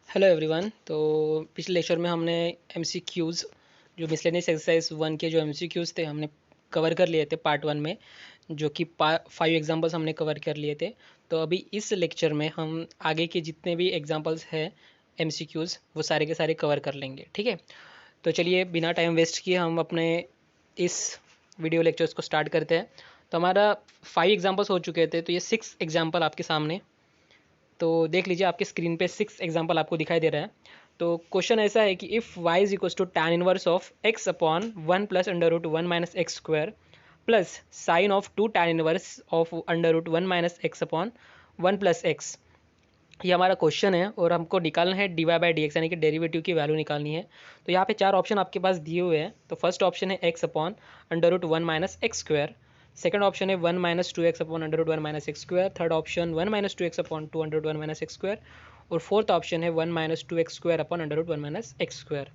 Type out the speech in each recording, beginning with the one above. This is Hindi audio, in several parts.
Hello everyone. तो पिछले लेक्चर में हमने एमसीक्यूज़ जो मिसलेनियस एक्सरसाइज 1 के जो एमसीक्यूज़ थे हमने कवर कर लिए थे पार्ट 1 में, जो कि 5 एग्जांपल्स हमने कवर कर लिए थे। तो अभी इस लेक्चर में हम आगे के जितने भी एग्जांपल्स हैं एमसीक्यूज़ वो सारे के सारे कवर कर लेंगे, ठीक है। तो चलिए बिना टाइम वेस्ट किए हम अपने इस वीडियो लेक्चर्स को स्टार्ट करते हैं। तो हमारा 5 एग्जाम्पल्स हो चुके थे, तो ये 6 एग्जाम्पल आपके सामने, तो देख लीजिए आपके स्क्रीन पे 6 एग्जाम्पल आपको दिखाई दे रहा है। तो क्वेश्चन ऐसा है कि if y is equals to tan inverse of x upon 1 plus under root 1 minus x square plus sine of 2 tan inverse of under root 1 minus x upon 1 plus x, ये हमारा क्वेश्चन है और हमको निकालना है d y by d x यानी कि डेरिवेटिव की वैल्यू निकालनी है। तो यहाँ पे 4 ऑप्शन आपके पास दिए हुए हैं। तो फर्स्ट ऑप्शन है x upon under root 1 minus x square, second option है 1 minus 2x upon under root 1 minus x square, third option 1 minus 2x upon 2 under root 1 minus x square, और फोर्थ ऑप्शन है 1 minus 2x square upon under root 1 minus x square.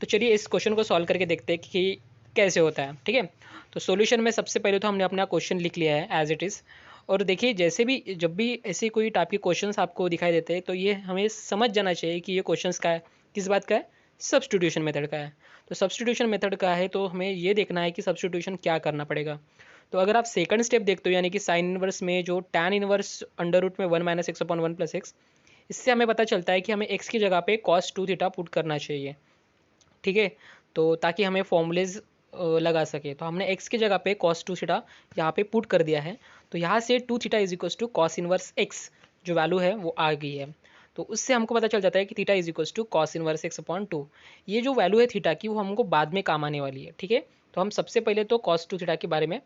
तो चलिए इस क्वेश्चन को सॉल्व करके देखते हैं कि कैसे होता है, ठीक है। तो सॉल्यूशन में सबसे पहले तो हमने अपना क्वेश्चन लिख लिया है एज इट इज़। और देखिए जैसे भी जब भी ऐसे कोई टाइप के क्वेश्चंस आपको दिखाई देते हैं तो ये हमें समझ जाना चाहिए कि ये क्वेश्चंस का है, किस बात का है, सब्स्टिट्यूशन मेथड का है। तो सब्स्टिट्यूशन मेथड का है तो हमें ये देखना है कि सब्स्टिट्यूशन क्या करना पड़ेगा। तो अगर आप सेकंड स्टेप देखते हो यानी कि साइन इनवर्स में जो टैन इनवर्स अंडर रूट में 1 minus x upon 1 plus x, इससे हमें पता चलता है कि हमें एक्स की जगह पे कॉस 2 थीटा पुट करना चाहिए, ठीक है। तो ताकि हमें फॉर्मूलेज लगा सके, तो हमने x की जगह पे cos 2 थीटा यहाँ पे पुट कर दिया है। तो यहाँ से 2 theta is equals to cos inverse x जो वैल्यू है वो आ गई है। तो उससे हमको पता चल जाता है कि theta is equals to cos inverse x upon 2। ये जो वैल्यू है थीटा की वो हमको बाद में काम आने वाली है, ठीक है। तो हम सबसे पहले तो cos 2 थीटा के बारे में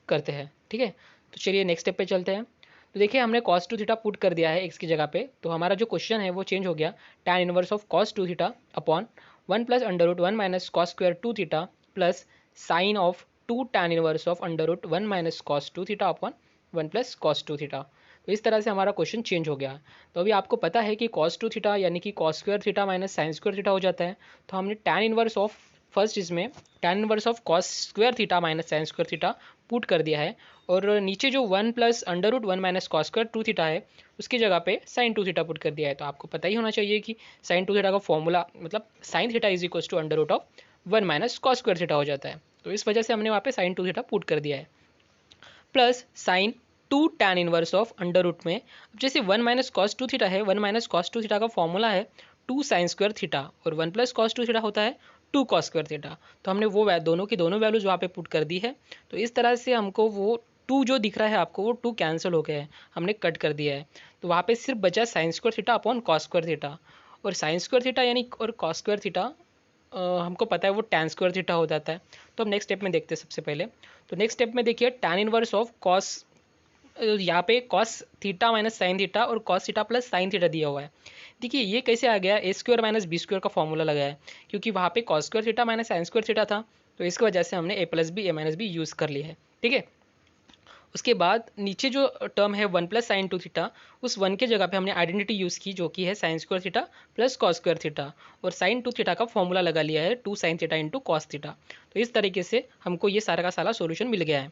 करते हैं, ठीक है। तो चलिए नेक्स्ट स्टेप पे चलते हैं। तो देखिए हमने cos 2 थीटा पुट कर दिया है x की जगह पे, तो हमारा जो क्वेश्चन है वो चेंज हो गया tan inverse of cos 2 theta upon 1 plus under root 1 minus cos square 2 theta plus sine of 2 tan inverse of under root 1 minus cos 2 theta upon 1 plus cos 2 theta. तो इस तरह से हमारा क्वेश्चन चेंज हो गया। तो अभी आपको पता है कि cos 2 थीटा यानी कि cos square theta minus sine square theta हो जाता है। तो हमने tan इनवर्स ऑफ फर्स्ट इसमें tan inverse of cos square theta minus sine square theta put कर दिया है, और नीचे जो 1 plus under root 1 minus cos square 2 theta है उसकी जगह पे साइन 2 थीटा पुट कर दिया है। तो आपको पता ही होना चाहिए कि साइन 2 थीटा का फॉर्मूला मतलब sine theta is equal to under root of 1 minus cos square theta हो जाता है। तो इस वजह से हमने वहाँ पे साइन 2 थीटा पुट कर दिया है, plus sine 2 tan inverse of under root में, अब जैसे 1 माइनस कॉस 2 थीटा है, 1 माइनस कॉस 2 थीटा का फॉर्मूला है 2 साइन स्क्वायर थीटा, और 1 प्लस कॉस 2 थीटा होता है 2 कॉस स्क्वायर थीटा। तो हमने वो दोनों की दोनों वैल्यूज वहाँ पे पुट कर दी है। तो इस तरह से हमको वो 2 जो दिख रहा है आपको वो 2 कैंसिल हो गया है, हमने कट कर दिया है। तो वहाँ पे सिर्फ बचा sign square theta upon cos square theta, और साइन स्क्वायर थीटा यानी और कॉस स्क्वायर थीटा हमको पता है वो टैन स्क्वायर थीटा हो जाता है। तो अब नेक्स्ट स्टेप में देखते हैं सबसे पहले। तो नेक्स्ट स्टेप में देखिए टैन इनवर्स ऑफ कॉस, यहाँ पे cos theta minus sine theta और cos theta plus sine theta दिया हुआ है। देखिए ये कैसे आ गया, a square minus b square का फॉर्मूला लगाया है, क्योंकि वहाँ पे cos square theta minus sine square theta था, तो इसकी वजह से हमने a plus b a minus b use कर लिया है, ठीक है। उसके बाद नीचे जो टर्म है 1 प्लस साइन 2 थीटा, उस 1 के जगह पे हमने आइडेंटिटी यूज़ की जो कि है sign square theta plus cos square theta, और साइन 2 थीटा का फॉर्मूला लगा लिया है 2 sine theta into cos theta. तो इस तरीके से हमको ये सारा का सारा सोल्यूशन मिल गया है।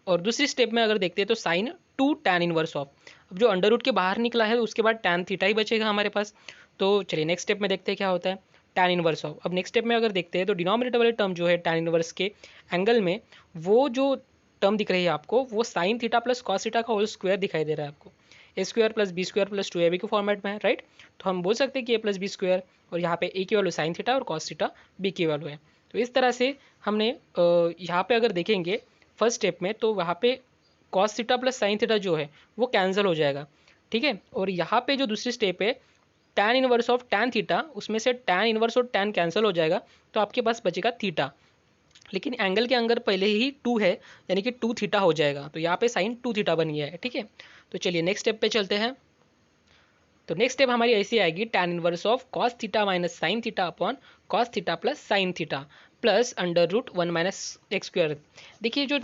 और दूसरी स्टेप में अगर देखते हैं तो साइन 2 टैन इनवर्स ऑफ, अब जो अंडर रूट के बाहर निकला है उसके बाद टैन थीटा ही बचेगा हमारे पास। तो चलिए नेक्स्ट स्टेप में देखते हैं क्या होता है टैन इनवर्स ऑफ। अब नेक्स्ट स्टेप में अगर देखते हैं तो डिनोमिनेटर वाले टर्म जो है टैन इनवर्स के एंगल में, वो जो टर्म दिख रही है आपको वो sine theta plus cos theta का होल स्क्वायर दिखाई दे रहा है आपको, a square plus b square plus 2ab के फॉर्मेट में है, राइट। तो हम बोल सकते हैं कि ए प्लस बी स्क्वायर, और यहाँ पे ए की वैल्यू साइन थीटा और कॉस थीटा बी की वैल्यू है। तो इस तरह से हमने यहाँ पे अगर देखेंगे फर्स्ट स्टेप में तो वहाँ पे cos theta plus sine theta जो है वो कैंसिल हो जाएगा, ठीक है। और यहाँ पे जो दूसरी स्टेप है tan inverse of tan theta, उसमें से टैन इनवर्स और टैन कैंसिल हो जाएगा, तो आपके पास बचेगा थीटा, लेकिन एंगल के अंदर पहले ही 2 है यानी कि 2 थीटा हो जाएगा, तो यहाँ पे साइन 2 थीटा बन गया है, ठीक है। तो चलिए नेक्स्ट स्टेप पे चलते हैं। तो नेक्स्ट स्टेप हमारी ऐसी आएगी tan inverse of cos theta minus sine theta upon cos theta plus sine theta plus under root 1 minus x square. देखिए जो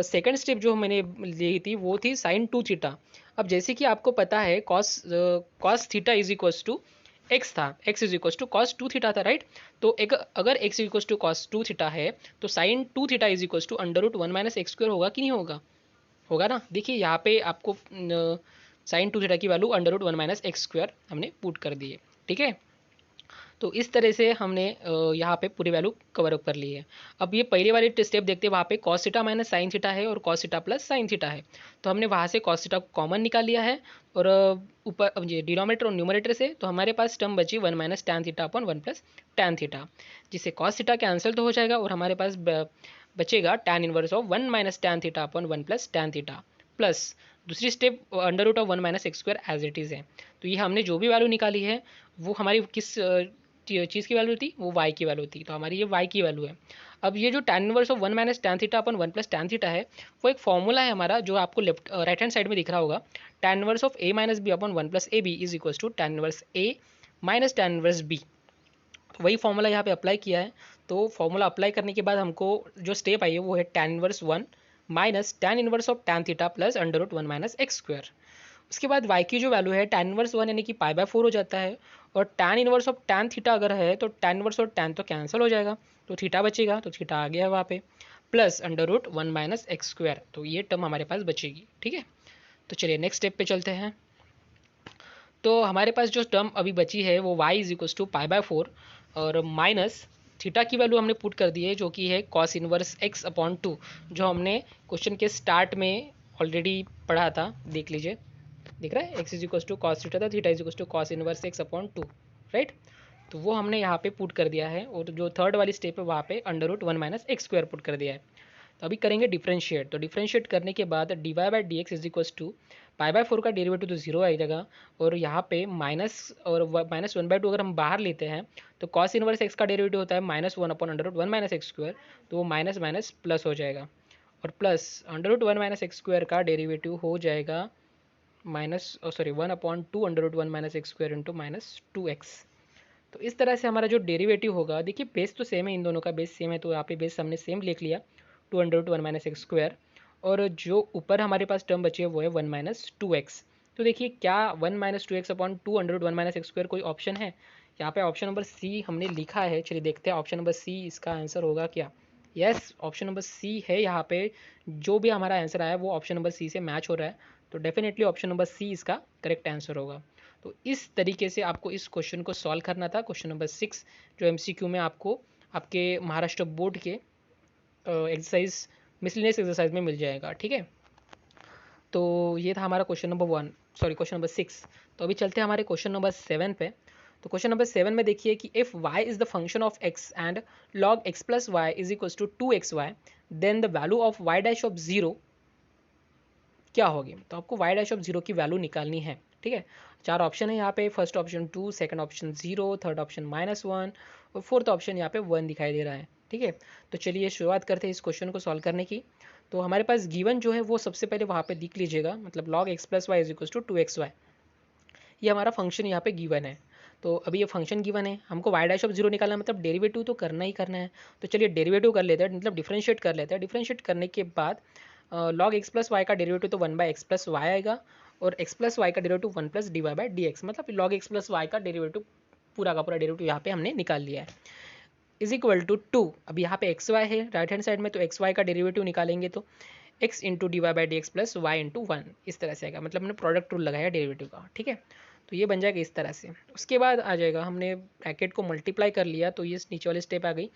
सेकंड स्टेप जो मैंने ली थी वो थी साइन 2 थीटा। अब जैसे कि आपको पता है cos theta is equals to x था, x is equals to cos 2 theta था, राइट। तो एक अगर x is equals to cos 2 theta है तो sine 2 theta is equals to under root 1 minus x square होगा कि नहीं होगा, होगा ना। देखिए यहाँ पे आपको साइन 2 थीटा की value under root 1 minus x square हमने पुट कर दी है, ठीक है। तो इस तरह से हमने यहाँ पे पूरी वैल्यू कवर अप कर ली है। अब ये पहले वाली स्टेप देखते हैं, वहाँ पे cos theta minus sine theta है और cos theta plus sine theta है। तो हमने वहाँ से कॉस थीटा कॉमन निकाल लिया है और ऊपर ये डिनोमिनेटर और न्यूमरेटर से तो हमारे पास टर्म बची 1 minus tan theta upon 1 plus tan theta, जिससे कॉस थीटा कैंसिल तो हो जाएगा और हमारे पास बचेगा tan inverse of 1 minus tan theta upon 1 plus tan theta plus दूसरी step under root of 1 minus x square as it is है। तो ये हमने जो भी वैल्यू निकाली है वो हमारी किस चीज़ की वैल्यू थी, वो y की वैल्यू थी, तो हमारी ये y की वैल्यू है। अब ये जो tan inverse of 1 minus tan theta upon 1 plus tan theta है, वो एक फॉर्मूला है हमारा जो आपको लेफ्ट राइट हैंड साइड में दिख रहा होगा। Tan inverse of a minus b upon 1 plus a b is equals to tan inverse a minus tan inverse b। तो वही फॉर्मूला यहाँ पे अप्लाई किया है। तो फॉर्मूला अप्लाई करने के बाद हमको जो स्टेप आई है वो है tan inverse 1 minus tan inverse of tan theta plus under root 1 minus x square. उसके बाद y की जो वैल्यू है टैन इनवर्स 1 यानी कि पाई बाय 4 हो जाता है और tan inverse of tan theta अगर है तो टैन इनवर्स और टैन तो कैंसिल हो जाएगा, तो थीटा बचेगा, तो थीटा आ गया है वहाँ पे plus under root 1 minus x square. तो ये टर्म हमारे पास बचेगी। ठीक है, तो चलिए नेक्स्ट स्टेप पे चलते हैं। तो हमारे पास जो टर्म अभी बची है वो y is equals to pi by 4 और माइनस थीटा की वैल्यू हमने पुट कर दी है जो कि है कॉस इनवर्स x अपॉन 2, जो हमने क्वेश्चन के स्टार्ट में ऑलरेडी पढ़ा था। देख लीजिए, दिख रहा है x is equals to cos theta था, theta is equals to cos inverse x upon 2, right. तो वो हमने यहाँ पे पुट कर दिया है और जो थर्ड वाली स्टेप है वहाँ पे under root 1 minus x square put कर दिया है। तो अभी करेंगे डिफरेंशिएट। तो डिफरेंशिएट करने के बाद d y by d x is equals to pi by 4 का डेरिवेटिव तो जीरो आ जाएगा और यहाँ पे माइनस और माइनस 1/2 अगर हम बाहर लेते हैं तो कॉस इनवर्स एक्स का डेरिवेटिव होता है minus 1 upon under root 1 minus x square, तो वो माइनस माइनस प्लस हो जाएगा और plus under root 1 minus x square का डेरिवेटिव हो जाएगा minus sorry 1 upon 2 under root 1 minus x square into minus 2x। तो इस तरह से हमारा जो डेरिवेटिव होगा, देखिए बेस तो सेम है, इन दोनों का बेस सेम है तो यहाँ पे बेस हमने सेम लिख लिया 2 under root 1 minus x square और जो ऊपर हमारे पास टर्म बची है वो है 1 माइनस 2x। तो देखिए क्या 1 minus 2x upon 2 under root 1 minus x square कोई ऑप्शन है? यहाँ पे ऑप्शन नंबर सी हमने लिखा है। चलिए देखते हैं ऑप्शन नंबर सी इसका आंसर होगा क्या। यस, ऑप्शन नंबर सी है यहाँ पे। जो भी हमारा आंसर आया वो ऑप्शन नंबर सी से मैच हो रहा है, तो डेफिनेटली ऑप्शन नंबर सी इसका करेक्ट आंसर होगा। तो इस तरीके से आपको इस क्वेश्चन को सॉल्व करना था, क्वेश्चन नंबर 6 जो एमसीक्यू में आपको आपके महाराष्ट्र बोर्ड के एक्सरसाइज मिसलिनियस एक्सरसाइज में मिल जाएगा। ठीक है, तो ये था हमारा question number 1, sorry question number 6। तो अभी चलते हैं हमारे क्वेश्चन नंबर 7 पे। तो क्वेश्चन नंबर 7 में देखिए कि if y is the function of x and log x plus y is equals to 2xy then the value of y dash of 0 क्या होगी। तो आपको y डैश ऑफ 0 की वैल्यू निकालनी है। ठीक है, 4 ऑप्शन है यहाँ पे, first option 2, second option 0, third option -1 और फोर्थ ऑप्शन यहाँ पे 1 दिखाई दे रहा है। ठीक है, तो चलिए शुरुआत करते हैं इस क्वेश्चन को सॉल्व करने की। तो हमारे पास गिवन जो है वो सबसे पहले वहाँ पे देख लीजिएगा, मतलब log x plus y is equals to 2xy, ये हमारा फंक्शन यहाँ पे गिवन है। तो अभी ये फंक्शन गिवन है, हमको y डैश ऑफ 0 निकालना है, मतलब डेरिवेटिव तो करना ही करना है। तो चलिए डेरिवेटिव कर लेते हैं, मतलब डिफरेंशिएट कर लेते हैं। डिफरेंशिएट करने के बाद log x प्लस वाई का डेरिवेटिव तो 1 बाई एक्स प्लस वाई आएगा और x प्लस वाई का derivative 1 plus d y by d x, मतलब log x प्लस वाई का डेरिवेटिव पूरा का पूरा डेरिवेटिव यहाँ पे हमने निकाल लिया है इज इक्वल टू 2। अब यहाँ पे एक्स वाई है राइट हैंड साइड में, तो एक्स वाई का डेरिवेटिव निकालेंगे तो x into d y by d x plus y into 1 इस तरह से आएगा, मतलब हमने प्रोडक्ट रूल लगाया डेरिवेटिव का। ठीक है, तो ये बन जाएगा इस तरह से। उसके बाद आ जाएगा, हमने ब्रैकेट को मल्टीप्लाई कर लिया तो ये नीचे वाली स्टेप आ गई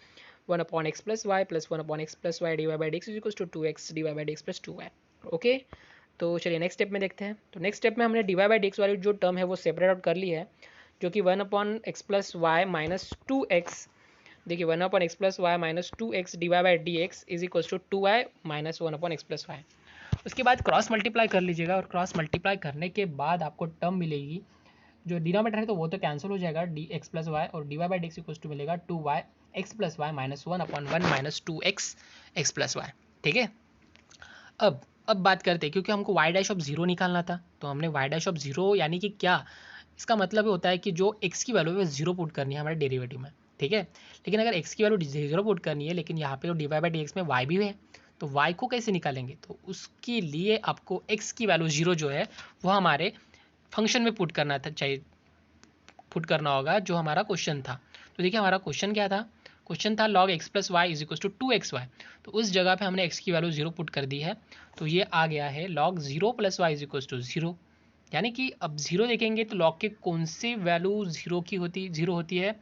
1 upon x plus y plus 1 upon x plus y d y by d x is equals to 2x d y by d x plus 2y। Okay, तो चलिए नेक्स्ट स्टेप में देखते हैं। तो नेक्स्ट स्टेप में हमने d y by d x वाली जो टर्म है वो सेपरेट आउट कर ली है, जो कि 1 upon x plus y minus 2x, देखिए 1 upon x plus y minus 2x d y by d x is equals to 2y minus 1 upon x plus y. उसके बाद क्रॉस मल्टीप्लाई कर लीजिएगा और क्रॉस मल्टीप्लाई करने के बाद आपको टर्म मिलेगी, जो डिनोमिनेटर है तो वो तो कैंसिल हो जाएगा डी एक्स प्लस वाई और d y by d x equals to मिलेगा 2y x plus y minus 1 upon 1 minus 2x x plus y. ठीक है, अब बात करते हैं, क्योंकि हमको y डैश ऑफ 0 निकालना था तो हमने y डैश ऑफ 0 यानी कि क्या, इसका मतलब होता है कि जो x की वैल्यू है वो 0 पुट करनी है हमारे डेरिवेटिव में। ठीक है, लेकिन अगर x की वैल्यू 0 पुट करनी है लेकिन यहाँ पे तो d y by d x में y भी है, तो y को कैसे निकालेंगे, तो उसके लिए आपको x की वैल्यू 0 जो है वो हमारे फंक्शन में पुट करना था, चाहिए पुट करना होगा जो हमारा क्वेश्चन था। तो देखिए हमारा क्वेश्चन क्या था, क्वेश्चन था log x plus y is equal to 2xy, तो उस जगह पे हमने x की वैल्यू 0 पुट कर दी है, तो ये आ गया है log 0 plus y is equal to 0। यानी कि अब जीरो देखेंगे तो लॉग के कौन से वैल्यू जीरो होती है,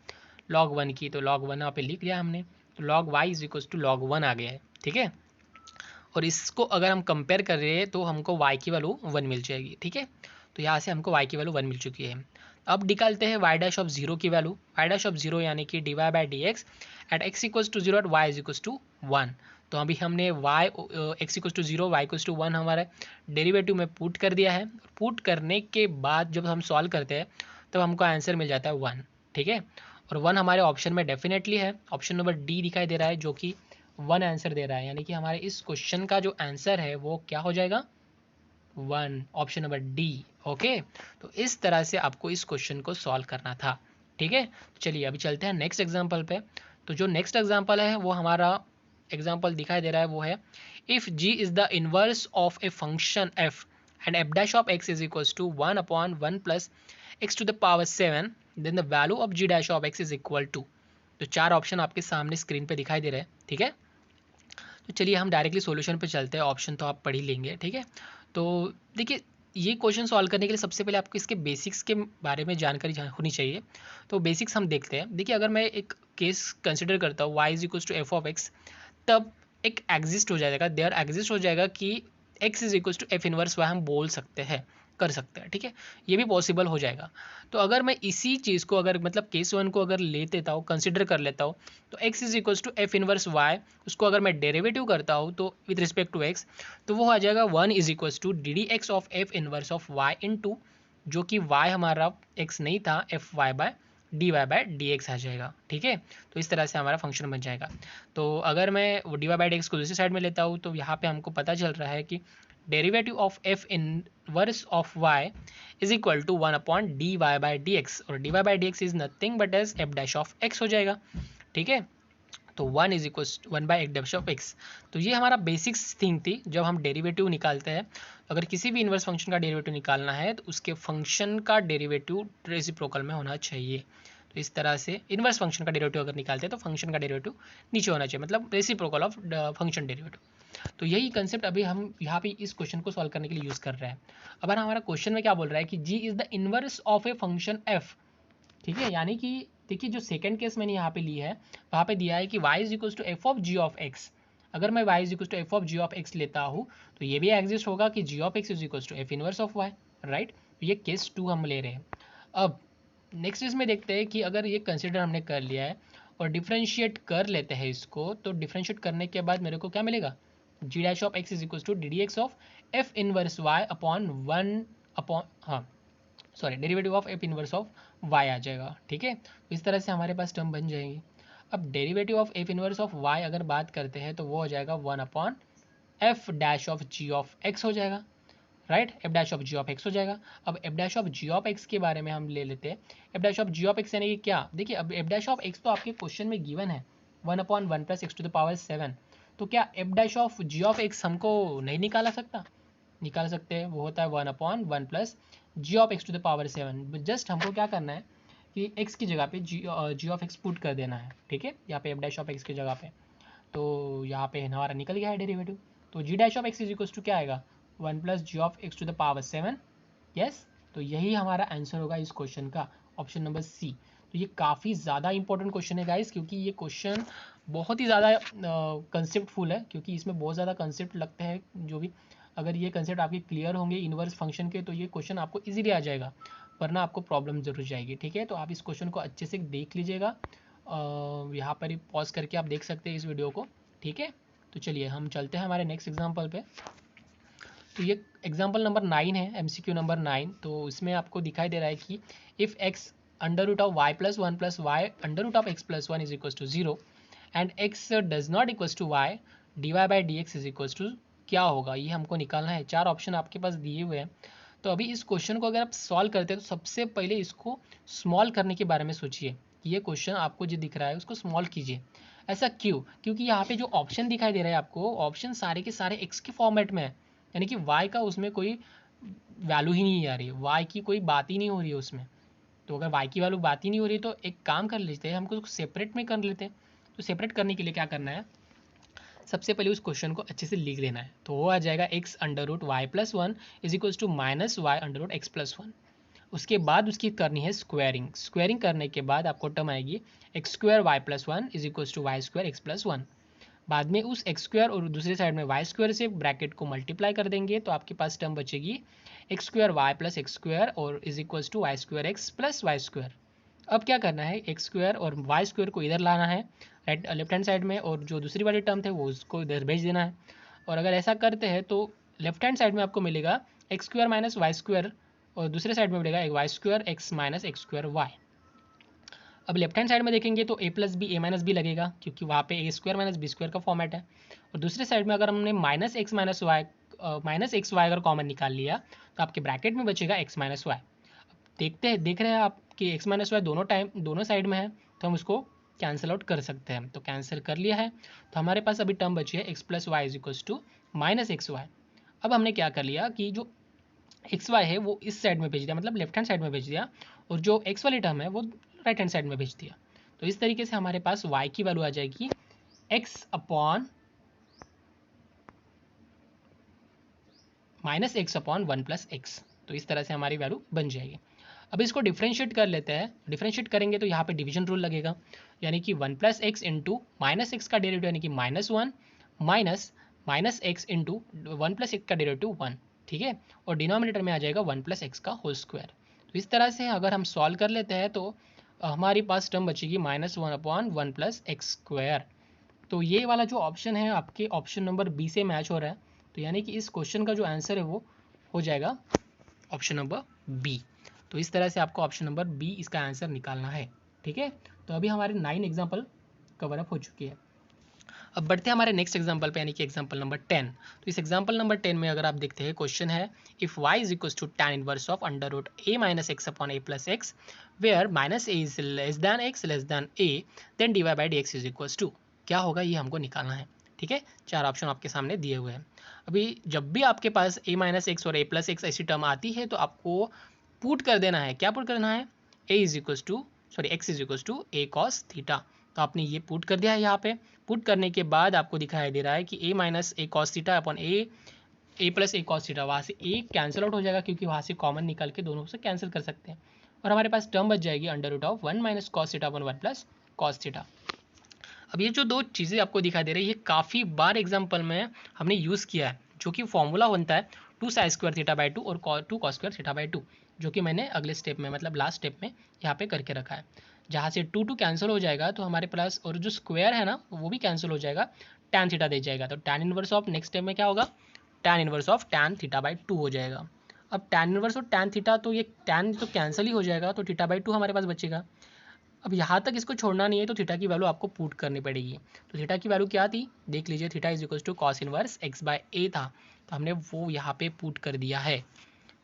लॉग वन की, तो लॉग वन यहाँ पे लिख लिया हमने, तो log y is equal to log one आ गया है, ठीक है। और इसको अगर हम कंपेयर कर रहे हैं तो हमको y की वैल्यू वन मिल जाएगी, ठीक है। तो यहाँ से हमको y की वैल्यू वन मिल चुकी है। अब निकालते हैं y डैश ऑफ जीरो की value, y dash of zero यानी कि d y by d x at x equals to zero at y is equals to one. तो अभी हमने y x equals to zero, y equals to one हमारे डेरिवेटिव में पुट कर दिया है। पुट करने के बाद जब हम सॉल्व करते हैं तब हमको आंसर मिल जाता है वन, ठीक है। और वन हमारे ऑप्शन में डेफिनेटली है, ऑप्शन नंबर डी दिखाई दे रहा है जो कि वन आंसर दे रहा है, यानी कि हमारे इस क्वेश्चन का जो आंसर है वो क्या हो जाएगा, one, option number D. Okay, तो इस तरह से आपको इस क्वेश्चन को सॉल्व करना था, ठीक है। चलिए अभी चलते हैं नेक्स्ट एग्जांपल पे। तो जो नेक्स्ट एग्जांपल है वो हमारा एग्जांपल दिखाई दे रहा है वो है, if g is the inverse of a function f and f dash of x is equals to one upon one plus x to the power seven, then the value of g dash of x is equal to. तो चार ऑप्शन आपके सामने स्क्रीन पे दिखाई दे रहे हैं, ठीक है। तो चलिए हम डायरेक्टली सॉल्यूशन पे चलते हैं, ऑप्शन तो आप पढ़ ही लेंगे, ठीक है। तो देखिए, ये क्वेश्चन सॉल्व करने के लिए सबसे पहले आपको इसके बेसिक्स के बारे में जानकारी होनी चाहिए। तो बेसिक्स हम देखते हैं। देखिए, अगर मैं एक केस कंसिडर करता हूँ y is equal to f of x, तब एक एग्जिस्ट हो जाएगा, देयर एग्जिस्ट हो जाएगा कि x is equal to f inverse y हम बोल सकते हैं, कर सकते हैं, ठीक है। ये भी पॉसिबल हो जाएगा। तो अगर मैं इसी चीज़ को अगर मतलब केस वन को अगर ले लेता हूँ, कंसिडर कर लेता हूँ, तो x is equals to f inverse y, उसको अगर मैं डेरिवेटिव करता हूँ तो विद रिस्पेक्ट टू x, तो वो आ जाएगा one is equals to d d x of f inverse of y into, जो कि y हमारा x नहीं था, f y by d y by d x आ जाएगा, ठीक है। तो इस तरह से हमारा फंक्शन बन जाएगा। तो अगर मैं d y by d x को दूसरी साइड में लेता हूँ तो यहाँ पे हमको पता चल रहा है कि derivative of f inverse of y is equal to one upon d y by d x, और d y by d x is nothing but as f dash of x हो जाएगा, ठीक है। तो one is equal one by f dash of x. तो ये हमारा बेसिक्स थिंग थी। जब हम डेरिवेटिव निकालते हैं, अगर किसी भी इन्वर्स फंक्शन का डेरिवेटिव निकालना है तो उसके फंक्शन का डेरिवेटिव रेसिप्रोकल में होना चाहिए। तो इस तरह से इन्वर्स फंक्शन का डेरिवेटिव अगर निकालते हैं तो फंक्शन का डेरिवेटिव नीचे होना चाहिए, मतलब रेसिप्रोकल ऑफ फंक्शन डेरिवेटिव। तो यही कंसेप्ट अभी हम यहाँ पे इस क्वेश्चन को सॉल्व करने के लिए यूज़ कर रहे हैं। अब हमारा क्वेश्चन में क्या बोल रहा है कि g is the inverse of a function f, ठीक है। यानी कि देखिए, जो सेकंड केस मैंने यहाँ पे लिया है वहाँ पे दिया है कि y is equals to f of g of x. अगर मैं y is equals to f of g of x लेता हूँ तो ये भी एग्जिस्ट होगा कि g of x is equals to f inverse of y, right. तो ये केस टू हम ले रहे हैं। अब नेक्स्ट केस में देखते हैं कि अगर ये कंसिडर हमने कर लिया है और डिफ्रेंशिएट कर लेते हैं इसको, तो डिफ्रेंशिएट करने के बाद मेरे को क्या मिलेगा, g dash of x is equals to d d x of f inverse y upon one upon, हाँ sorry, derivative of f inverse of y आ जाएगा, ठीक है। तो इस तरह से हमारे पास टर्म बन जाएगी। अब derivative of f inverse of y अगर बात करते हैं तो वो हो जाएगा one upon f dash of g of x हो जाएगा, right. F dash of g of x हो जाएगा। अब f dash of g of x के बारे में हम ले लेते हैं। F dash of g of x यानी कि क्या, देखिए अब एफ डैश ऑफ एक्स तो आपके क्वेश्चन में गिवन है one upon one plus x to the power seven. तो क्या f dash of g of x हमको नहीं निकाला सकता, निकाल सकते हैं। वो होता है one upon one plus g of x to the power seven. Just हमको क्या करना है कि एक्स की जगह पे जी ऑफ एक्स पुट कर देना है, ठीक है, यहाँ पे एफ डैश ऑफ एक्स की जगह पे। तो यहाँ पे हमारा निकल गया है डेरिवेटिव। तो g dash of x is equal to क्या आएगा, one plus g of x to the power seven, yes. तो यही हमारा आंसर होगा इस क्वेश्चन का, ऑप्शन नंबर सी। तो ये काफ़ी ज़्यादा इंपॉर्टेंट क्वेश्चन है गाइस, क्योंकि ये क्वेश्चन बहुत ही ज़्यादा कंसेप्टफुल है, क्योंकि इसमें बहुत ज़्यादा कंसेप्ट लगते हैं। जो भी अगर ये कंसेप्ट आपके क्लियर होंगे इनवर्स फंक्शन के, तो ये क्वेश्चन आपको इजीली आ जाएगा, वरना आपको प्रॉब्लम जरूर जाएगी, ठीक है। तो आप इस क्वेश्चन को अच्छे से देख लीजिएगा, यहाँ पर ही पॉज करके आप देख सकते हैं इस वीडियो को, ठीक है। तो चलिए हम चलते हैं हमारे नेक्स्ट एग्जाम्पल पे। तो ये एग्जाम्पल नंबर 9 है, एमसीक्यू नंबर 9। तो इसमें आपको दिखाई दे रहा है कि if x under root of y plus y under root of x plus one is equals to zero and x does not equals to y, d y by d x is equals to क्या होगा, ये हमको निकालना है। चार ऑप्शन आपके पास दिए हुए हैं। तो अभी इस क्वेश्चन को अगर आप सॉल्व करते हैं तो सबसे पहले इसको स्मॉल करने के बारे में सोचिए। ये क्वेश्चन आपको जो दिख रहा है उसको स्मॉल कीजिए। ऐसा क्यों, क्योंकि यहाँ पे जो ऑप्शन दिखाई दे रहा है आपको, ऑप्शन सारे के सारे एक्स के फॉर्मेट में है, यानी कि y का उसमें कोई वैल्यू ही नहीं आ रही है, y की कोई बात ही नहीं हो रही है उसमें। तो अगर y की वैल्यू बात ही नहीं हो रही है तो एक काम कर लेते हैं, हमको सेपरेट में कर लेते हैं। तो सेपरेट करने के लिए क्या करना है, सबसे पहले उस क्वेश्चन को अच्छे से लिख लेना है। तो वो आ जाएगा x under root y plus one is equals to minus y under root x plus one. उसके बाद उसकी करनी है स्क्वायरिंग। स्क्वायरिंग करने के बाद आपको टर्म आएगी x square y plus one is equals to y square x plus one. बाद में उस एक्स स्क्वायर और दूसरी साइड में वाई स्क्वायर से ब्रैकेट को मल्टीप्लाई कर देंगे तो आपके पास टर्म बचेगी x square y plus x square और is equals to y square x plus y square. अब क्या करना है, एक्स स्क्वायर और वाई स्क्वायर को इधर लाना है राइट लेफ्ट हैंड साइड में, और जो दूसरी वाली टर्म थे वो उसको इधर भेज देना है। और अगर ऐसा करते हैं तो लेफ्ट हैंड साइड में आपको मिलेगा x square minus y square और दूसरे साइड में मिलेगा एक y square x minus x square y. अब लेफ्ट हैंड साइड में देखेंगे तो a plus b a minus b लगेगा क्योंकि वहाँ पे a square minus b square का फॉर्मेट है। और दूसरे साइड में अगर हमने माइनस एक्स वाई अगर कॉमन निकाल लिया तो आपके ब्रैकेट में बचेगा एक्स माइनस वाई। देख रहे हैं आप कि एक्स माइनस वाई दोनों साइड में है तो हम उसको कैंसिल आउट कर सकते हैं। तो कैंसिल कर लिया है तो हमारे पास अभी टर्म बची है x plus y is equals to minus x y. अब हमने क्या कर लिया कि जो एक्स वाई है वो इस साइड में भेज दिया, मतलब लेफ्ट हैंड साइड में भेज दिया, और जो एक्स वाली टर्म है वो राइट हैंड साइड में भेज दिया। तो इस तरीके से हमारे पास y की वैल्यू आ जाएगी x upon minus x upon one plus x. तो इस तरह से हमारी वैल्यू बन जाएगी। अब इसको डिफ्रेंशिएट कर लेते हैं। डिफ्रेंशिएट करेंगे तो यहाँ पे डिवीजन रूल लगेगा, यानी कि one plus x into minus x का डेरिवेटिव यानी कि minus one minus minus x into one plus x का डेरिवेटिव वन, ठीक है। और डिनोमिनेटर में आ जाएगा वन प्लस एक्स का होल स्क्वायर। तो इस तरह से अगर हम सॉल्व कर लेते हैं तो हमारे पास टर्म बचेगी minus one upon one plus x square. तो ये वाला जो ऑप्शन है आपके ऑप्शन नंबर बी से मैच हो रहा है। तो यानी कि इस क्वेश्चन का जो आंसर है वो हो जाएगा ऑप्शन नंबर बी। तो इस तरह से आपको ऑप्शन नंबर बी इसका आंसर निकालना है, ठीक है। तो अभी हमारे 9 एग्जाम्पल कवर अप हो चुकी है। अब बढ़ते हैं हमारे नेक्स्ट एग्जाम्पल पे, यानी कि एग्जाम्पल नंबर 10। तो इस एग्जाम्पल नंबर 10 में अगर आप देखते हैं क्वेश्चन है if y is equals to tan inverse of under root a minus x upon a plus x where minus a is less than a then dy by dx is equals to. क्या होगा ये हमको निकालना है, ठीक है। 4 ऑप्शन आपके सामने दिए हुए हैं। अभी जब भी आपके पास a माइनस एक्स और a प्लस एक्स ऐसी टर्म आती है तो आपको पुट कर देना है। क्या पुट करना है, a is equals to x is equals to a cos theta. तो आपने ये पुट कर दिया है। यहाँ पे पुट करने के बाद आपको दिखाई दे रहा है कि a minus A cos theta upon A plus A cos theta, वहाँ से a कैंसिल आउट हो जाएगा क्योंकि वहाँ से कॉमन निकाल के दोनों से कैंसिल कर सकते हैं। और हमारे पास टर्म बच जाएगी under root of one minus cos theta upon one plus cos theta. अब ये जो दो चीज़ें आपको दिखाई दे रही है ये काफ़ी बार एग्जाम्पल में हमने यूज़ किया है, जो कि फॉर्मूला बनता है two sine square theta by two और two cos square theta by two, जो कि मैंने अगले स्टेप में मतलब लास्ट स्टेप में यहाँ पे करके रखा है। जहाँ से टू टू कैंसिल हो जाएगा तो हमारे पास और जो स्क्वायर है ना वो भी कैंसिल हो जाएगा, टैन थीटा दे जाएगा। तो tan inverse of next step में क्या होगा, tan inverse of tan theta by to हो जाएगा। अब टैन इनवर्स और टैन थीटा तो ये टैन तो कैंसिल ही हो जाएगा, तो थीटा बाई टू हमारे पास बचेगा। अब यहाँ तक इसको छोड़ना नहीं है तो थीटा की वैल्यू आपको पुट करनी पड़ेगी। तो थीटा की वैल्यू क्या थी, देख लीजिए, theta is equal to cos inverse x by a था, तो हमने वो यहाँ पे पुट कर दिया है।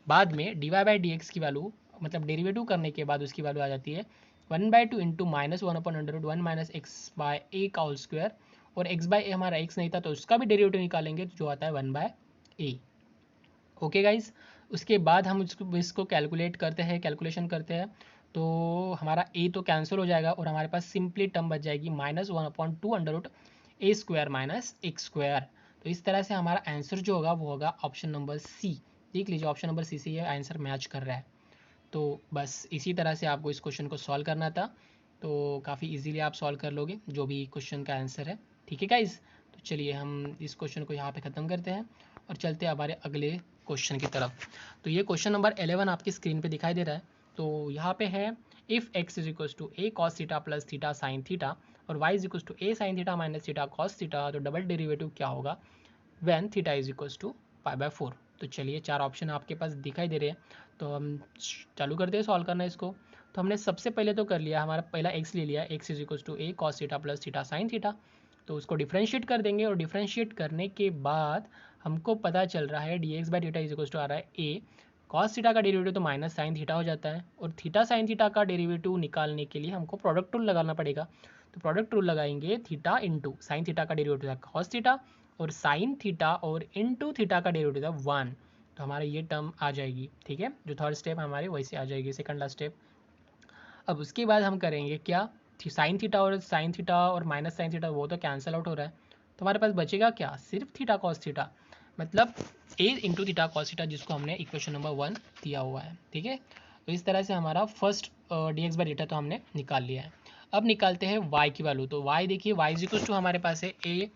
बाद में d y by d x की वैल्यू मतलब डेरिवेटिव करने के बाद उसकी वैल्यू आ जाती है one by two into minus one upon under root one minus x by a का होल स्क्वायर, और एक्स बाय ए हमारा एक्स नहीं था तो उसका भी डेरिवेटिव निकालेंगे जो आता है one by A. Okay guys, उसके बाद हम इसको कैलकुलेट करते हैं, कैलकुलेशन करते हैं तो हमारा ए तो कैंसिल हो जाएगा और हमारे पास सिंपली टर्म बच जाएगी minus one upon two under root a square minus x square. तो इस तरह से हमारा आंसर जो होगा वो होगा ऑप्शन नंबर सी। देख लीजिए ऑप्शन नंबर सी से ये आंसर मैच कर रहा है। तो बस इसी तरह से आपको इस क्वेश्चन को सॉल्व करना था, तो काफ़ी इजीली आप सॉल्व कर लोगे जो भी क्वेश्चन का आंसर है, ठीक है गाइज। तो चलिए हम इस क्वेश्चन को यहाँ पे ख़त्म करते हैं और चलते हैं हमारे अगले क्वेश्चन की तरफ। तो ये क्वेश्चन नंबर 11 आपकी स्क्रीन पे दिखाई दे रहा है। तो यहाँ पे है if x is equals to a cos theta plus theta sine theta और y is equals to a sine theta minus theta cos theta, तो डबल डेरिवेटिव क्या होगा when theta is equals to pi by 4। तो चलिए 4 ऑप्शन आपके पास दिखाई दे रहे हैं, तो हम चालू करते हैं सॉल्व करना इसको। तो हमने सबसे पहले तो कर लिया, हमारा पहला x ले लिया, x is equals to a cos theta plus theta sine theta, तो उसको डिफ्रेंशिएट कर देंगे और डिफ्रेंशिएट करने के बाद हमको पता चल रहा है d x by theta is equals to आ रहा है ए कॉस थीटा का डेरिवेटिव तो माइनस साइन थीटा हो जाता है, और थीटा साइन थीटा का डेरिवेटिव निकालने के लिए हमको प्रोडक्ट रूल लगाना पड़ेगा। तो प्रोडक्ट रूल लगाएंगे, थीटा इंटू साइन थीटा का डेरिवेटिव था कॉस थीटा और साइन थीटा और इंटू थीटा का डेरिवेटिव था वन, तो हमारा ये टर्म आ जाएगी, ठीक है। जो थर्ड स्टेप हमारे वैसे आ जाएगी, सेकंड लास्ट स्टेप। अब उसके बाद हम करेंगे क्या, साइन थीटा और माइनस साइन थीटा वो तो कैंसिल आउट हो रहा है, तो हमारे पास बचेगा क्या, सिर्फ थीटा कॉस थीटा, मतलब a into theta cos theta, जिसको हमने इक्वेशन नंबर 1 दिया हुआ है। ठीक है, तो इस तरह से हमारा फर्स्ट dx बाई डेटा तो हमने निकाल लिया है। अब निकालते हैं y की वैल्यू। तो y देखिए, y इज इक्वल टू हमारे पास है a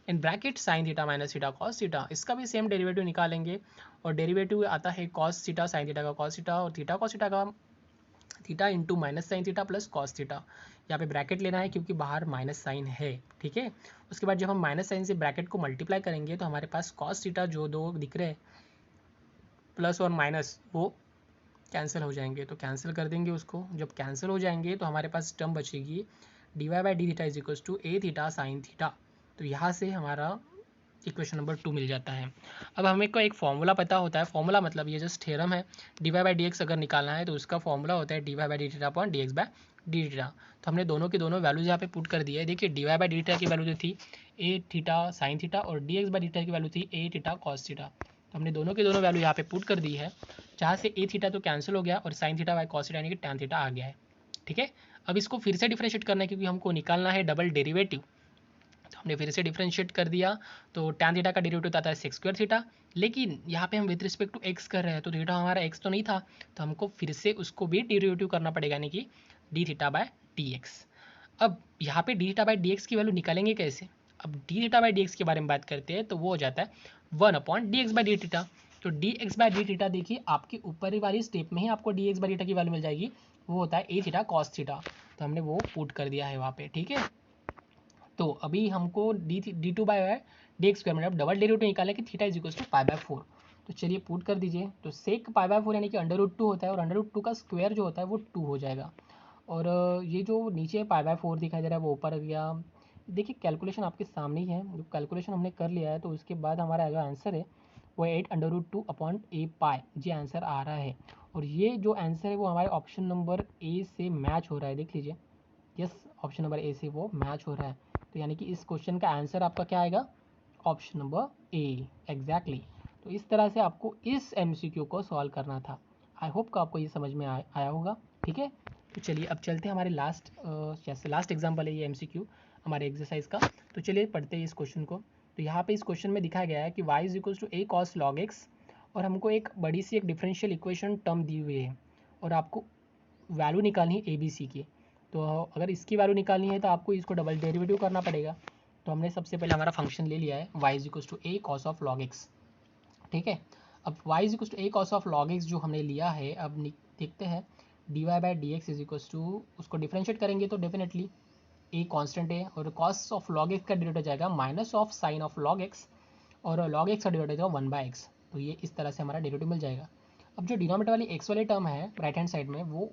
in bracket sign theta minus theta cos theta, इसका भी सेम डेरिवेटिव निकालेंगे, और डेरिवेटिव आता है कॉस थीटा साइन थीटा का कॉस थीटा, और थीटा कॉस थीटा का theta into minus sine theta plus cos theta. यहाँ पे ब्रैकेट लेना है क्योंकि बाहर माइनस साइन है। ठीक है, उसके बाद जब हम माइनस साइन से ब्रैकेट को मल्टीप्लाई करेंगे तो हमारे पास कॉस थीटा जो दो दिख रहे हैं प्लस और माइनस, वो कैंसिल हो जाएंगे, तो कैंसिल कर देंगे उसको। जब कैंसिल हो जाएंगे तो हमारे पास टर्म बचेगी d y by d theta is equal to a theta sine theta. तो यहाँ से हमारा इक्वेशन नंबर 2 मिल जाता है। अब हमें को एक फॉर्मूला पता होता है, फॉर्मूला मतलब ये जस्ट थ्योरम है, d y by d x अगर निकालना है तो उसका फॉर्मूला होता है d y by d theta upon d x by d theta. तो हमने दोनों के दोनों वैल्यूज यहाँ पे पुट कर दिए है। देखिए d y by d theta की वैल्यू जो थी ए थीटा साइन थीटा, और d x by d theta की वैल्यू थी ए थीटा कॉस थीटा। तो हमने दोनों के दोनों वैल्यू यहाँ पे पुट कर दी है, जहाँ से ए थीटा तो कैंसिल हो गया और sine theta by cos theta यानी कि टैन थीटा आ गया है। ठीक है, अब इसको फिर से डिफरेंशिएट करना है क्योंकि हमको निकालना है डबल डेरिवेटिव। तो हमने फिर से डिफरेंशिएट कर दिया, तो टैन थीटा का डेरिवेटिव आता है सेक स्क्वायर थीटा, लेकिन यहाँ पे हम विद रिस्पेक्ट टू एक्स कर रहे हैं, तो थीटा हमारा एक्स तो नहीं था, तो हमको फिर से उसको भी डेरिवेटिव करना पड़ेगा, यानी कि D theta by d x. अब यहाँ पे D theta by d x की वैल्यू निकालेंगे कैसे। अब D theta by d x के बारे में बात करते हैं, तो वो हो जाता है 1 upon d x by d theta. तो d x by d theta देखिए आपकी ऊपर वाली स्टेप में ही आपको d x by d theta की वैल्यू मिल जाएगी, वो होता है ए थीटा कॉस थीटा। तो हमने वो पुट कर दिया है वहाँ पे। ठीक है, तो अभी हमको d two by d x square मतलब डबल डेरिवेटिव निकाला कि theta is equal to pi by 4। तो चलिए पुट कर दीजिए। तो सेक पाई बाय 4 यानी कि अंडर रूट 2 होता है, और अंडर रूट 2 का स्क्वायर जो होता है वो 2 हो जाएगा। और ये जो नीचे पाई बाय 4 दिखाई दे रहा है वो ऊपर गया। देखिए कैलकुलेशन आपके सामने ही है, जो कैलकुलेशन हमने कर लिया है, तो उसके बाद हमारा जो आंसर है वो 8 अंडर रूट 2 अपॉन ए पाई, ये आंसर आ रहा है। और ये जो आंसर है वो हमारे ऑप्शन नंबर ए से मैच हो रहा है, देख लीजिए। यस, ऑप्शन नंबर ए से वो मैच हो रहा है। तो यानी कि इस क्वेश्चन का आंसर आपका क्या आएगा, ऑप्शन नंबर ए एग्जैक्टली। तो इस तरह से आपको इस एमसीक्यू को सॉल्व करना था। आई होप कि आपको ये समझ में आया होगा। ठीक है, तो चलिए अब चलते हैं हमारे जैसे लास्ट एग्जाम्पल है ये एमसीक्यू हमारे एक्सरसाइज का। तो चलिए पढ़ते हैं इस क्वेश्चन को। तो यहाँ पे इस क्वेश्चन में दिखाया गया है कि y is equals to a cos log x, और हमको एक बड़ी सी एक डिफरेंशियल इक्वेशन टर्म दी हुई है, और आपको वैल्यू निकालनी है ए बी सी की। तो अगर इसकी वैल्यू निकालनी है तो आपको इसको डबल डेरिवेटिव करना पड़ेगा। तो हमने सबसे पहले हमारा फंक्शन ले लिया है y is equals to a cos of log x. ठीक है, अब y is equals to a cos of log x जो हमने लिया है, अब देखते हैं d y by d x is equals to, उसको डिफ्रेंशिएट करेंगे तो डेफिनेटली ए कांस्टेंट है, और कॉस ऑफ लॉग एक्स का डेरिवेटिव जाएगा minus of sine of log x, और लॉग एक्स का डेरिवेटिव जाएगा 1 बाय एक्स। तो ये इस तरह से हमारा डेरिवेटिव मिल जाएगा। अब जो डिनोमिनेटर वाली एक्स वाली टर्म है राइट हैंड साइड में, वो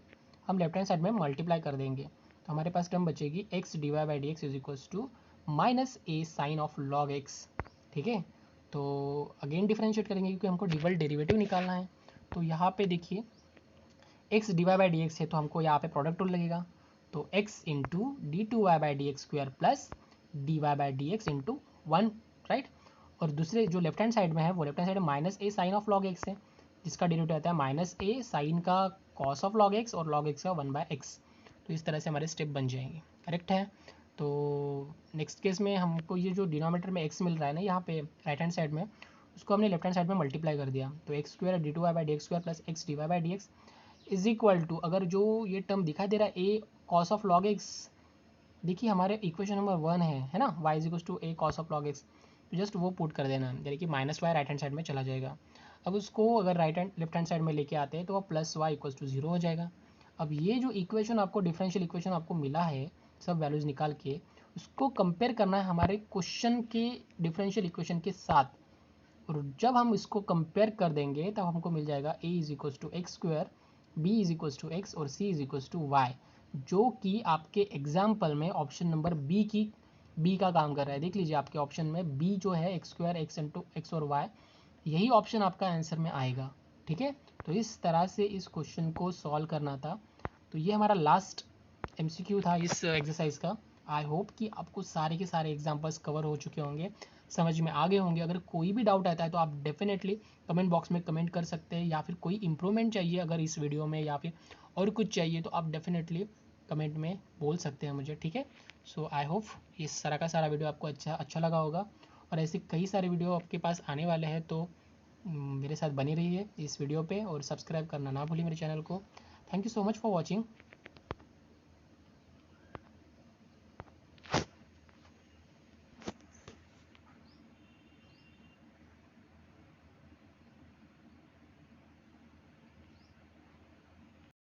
हम लेफ्ट हैंड साइड में मल्टीप्लाई कर देंगे। तो हमारे पास टर्म बचेगी x d y by d x is equals to minus a sine of log x. ठीक है, तो अगेन डिफरेंशिएट करेंगे क्योंकि हमको डबल डेरिवेटिव निकालना है। तो यहाँ पे देखिए x d y by d x है, तो हमको यहाँ पे प्रोडक्ट रूल लगेगा। तो x into d two y by d x square plus d y by d x into 1, right. और दूसरे जो लेफ्ट हैंड साइड में है वो लेफ्ट हैंड साइड में minus a sine of log x है, जिसका डेरिवेटिव आता है माइनस ए साइन का कॉस ऑफ लॉग एक्स और लॉग एक्स का 1 बाय एक्स। तो इस तरह से हमारे स्टेप बन जाएंगे, करेक्ट है। तो नेक्स्ट केस में हमको ये जो डिनोमिनेटर में x मिल रहा है ना यहाँ पे राइट हैंड साइड में, उसको हमने लेफ्ट हैंड साइड में मल्टीप्लाई कर दिया। तो x square d two y by d x square plus x d y by d x is equal to, अगर जो ये टर्म दिखाई दे रहा है a cos of log x, देखिए हमारे इक्वेशन नंबर 1 है ना, y is equals to a cos of log x, तो जस्ट वो पुट कर देना, यानी कि minus Y right hand side में चला जाएगा। अब उसको अगर लेफ्ट हैंड साइड में लेके आते हैं तो वो प्लस वाई इक्वल्स टू 0 हो जाएगा। अब ये जो इक्वेशन आपको डिफरेंशियल इक्वेशन आपको मिला है सब वैल्यूज निकाल के, उसको कंपेयर करना है हमारे क्वेश्चन के डिफरेंशियल इक्वेशन के साथ, और जब हम इसको कंपेयर कर देंगे तब हमको मिल जाएगा a is equals to x square, b is equals to x और c is equals to y, जो कि आपके एग्जाम्पल में ऑप्शन नंबर बी का काम कर रहा है। देख लीजिए आपके ऑप्शन में बी जो है x square x into x और वाई, यही ऑप्शन आपका आंसर में आएगा। ठीक है, तो इस तरह से इस क्वेश्चन को सॉल्व करना था। तो ये हमारा लास्ट एमसीक्यू था इस एक्सरसाइज का। आई होप कि आपको सारे के सारे एग्जाम्पल्स कवर हो चुके होंगे, समझ में आ गए होंगे। अगर कोई भी डाउट आता है तो आप डेफिनेटली कमेंट बॉक्स में कमेंट कर सकते हैं, या फिर कोई इंप्रूवमेंट चाहिए अगर इस वीडियो में, या फिर और कुछ चाहिए तो आप डेफिनेटली कमेंट में बोल सकते हैं मुझे, ठीक है। सो आई होप इस सारा का सारा वीडियो आपको अच्छा लगा होगा, और ऐसे कई सारे वीडियो आपके पास आने वाले हैं, तो मेरे साथ बनी रहिए इस वीडियो पे और सब्सक्राइब करना ना भूलिए मेरे चैनल को। Thank you so much for watching.